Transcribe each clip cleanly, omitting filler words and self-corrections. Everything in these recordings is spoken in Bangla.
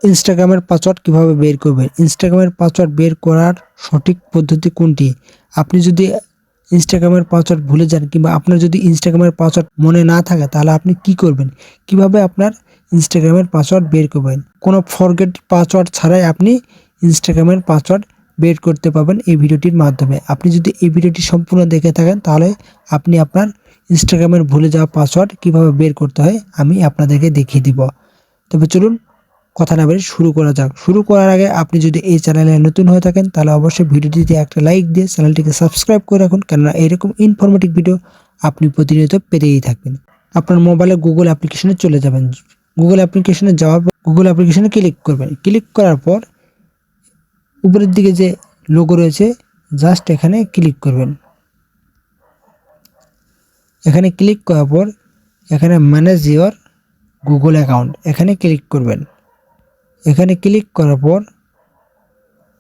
ইনস্টাগ্রামের পাসওয়ার্ড কিভাবে বের করবেন? ইনস্টাগ্রামের পাসওয়ার্ড বের করার সঠিক পদ্ধতি কোনটি? আপনি যদি ইনস্টাগ্রামের পাসওয়ার্ড ভুলে যান কিংবা আপনার যদি ইনস্টাগ্রামের পাসওয়ার্ড মনে না থাকে তাহলে আপনি কি করবেন? কিভাবে আপনার ইনস্টাগ্রামের পাসওয়ার্ড বের করবেন? কোনো ফরগেট পাসওয়ার্ড ছাড়াই আপনি ইনস্টাগ্রামের পাসওয়ার্ড বের করতে পারবেন এই ভিডিওটির মাধ্যমে। আপনি যদি এই ভিডিওটি সম্পূর্ণ দেখে থাকেন তাহলে আপনি আপনার ইনস্টাগ্রামের ভুলে যাওয়া পাসওয়ার্ড কিভাবে বের করতে হয় আমি আপনাদেরকে দেখিয়ে দিব। তবে চলুন কথা না বলে শুরু করা যাক। শুরু করার আগে আপনি যদি এই চ্যানেলে নতুন হয়ে থাকেন তাহলে অবশ্যই ভিডিওটিতে একটা লাইক দিয়ে চ্যানেলটিকে সাবস্ক্রাইব করে রাখুন, কেননা এরকম ইনফরমেটিভ ভিডিও আপনি প্রতিনিয়ত পেতেই থাকবেন। আপনার মোবাইলে গুগল অ্যাপ্লিকেশনে চলে যাবেন। গুগল অ্যাপ্লিকেশনে যাওয়ার পর গুগল অ্যাপ্লিকেশনে ক্লিক করবেন। ক্লিক করার পর উপরের দিকে যে লোগো রয়েছে জাস্ট এখানে ক্লিক করবেন। এখানে ক্লিক করার পর এখানে ম্যানেজ ইওর গুগল অ্যাকাউন্ট এখানে ক্লিক করবেন। এখানে ক্লিক করার পর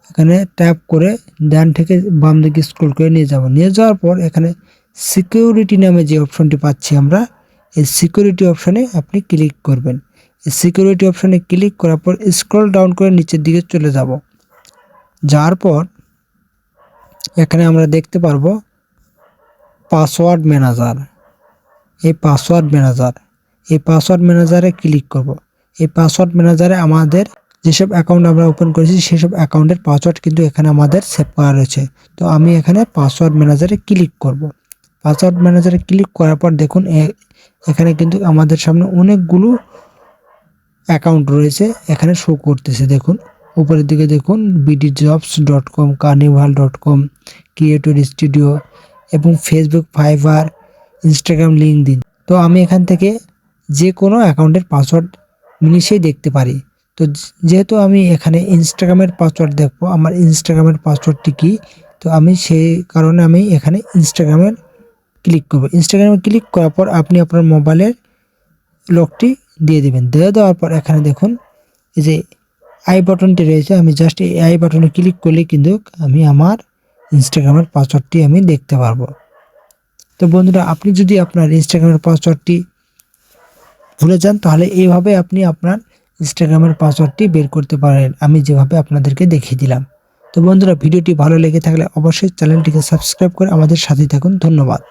এখানে ট্যাপ করে ডান থেকে বাম দিকে স্ক্রল করে নিয়ে যাব। নিয়ে যাওয়ার পর এখানে সিকিউরিটি নামে যে অপশনটি পাচ্ছি আমরা, এই সিকিউরিটি অপশনে আপনি ক্লিক করবেন। এই সিকিউরিটি অপশনে ক্লিক করার পর স্ক্রল ডাউন করে নিচের দিকে চলে যাব। যাওয়ার পর এখানে আমরা দেখতে পারবো পাসওয়ার্ড ম্যানেজার। এই পাসওয়ার্ড ম্যানেজারে ক্লিক করব। এই পাসওয়ার্ড ম্যানেজারে আমাদের যেসব অ্যাকাউন্ট আমরা ওপেন করেছি সেসব অ্যাকাউন্টের পাসওয়ার্ড কিন্তু এখানে আমাদের সেভ করা রয়েছে। তো আমি এখানে পাসওয়ার্ড ম্যানেজারে ক্লিক করব। পাসওয়ার্ড ম্যানেজারে ক্লিক করার পর দেখুন এখানে কিন্তু আমাদের সামনে অনেকগুলো অ্যাকাউন্ট রয়েছে, এখানে শো করতেছে। দেখুন উপরের দিকে দেখুন bdjobs.com, carnival.com, ক্রিয়েটর স্টুডিও এবং ফেসবুক, ফাইবার, ইনস্টাগ্রাম, লিঙ্কডইন। তো আমি এখান থেকে যে কোনো অ্যাকাউন্টের পাসওয়ার্ড নিমিশেই দেখতে পারি। তো যেহেতু আমি এখানে ইনস্টাগ্রামের পাসওয়ার্ড দেখবো, আমার ইনস্টাগ্রামের পাসওয়ার্ডটি কি, তো আমি সেই কারণে আমি এখানে ইনস্টাগ্রামের ক্লিক করব। ইনস্টাগ্রামে ক্লিক করার পর আপনি আপনার মোবাইলের লকটি দিয়ে দেবেন। দিয়ে দেওয়ার পর এখানে দেখুন এই যে আই বাটনটি রয়েছে, আমি জাস্ট এই আই বাটনে ক্লিক করলে কিন্তু আমি আমার ইনস্টাগ্রামের পাসওয়ার্ডটি আমি দেখতে পারবো। তো বন্ধুরা, আপনি যদি আপনার ইনস্টাগ্রামের পাসওয়ার্ডটি ভুলে যান তাহলে এইভাবে আপনি আপনার ইনস্টাগ্রামের পাসওয়ার্ডটি বের করতে পারেন, আমি যেভাবে আপনাদেরকে দেখিয়ে দিলাম। তো বন্ধুরা, ভিডিওটি ভালো লেগে থাকলে অবশ্যই চ্যানেলটিকে সাবস্ক্রাইব করে আমাদের সাথে থাকুন। ধন্যবাদ।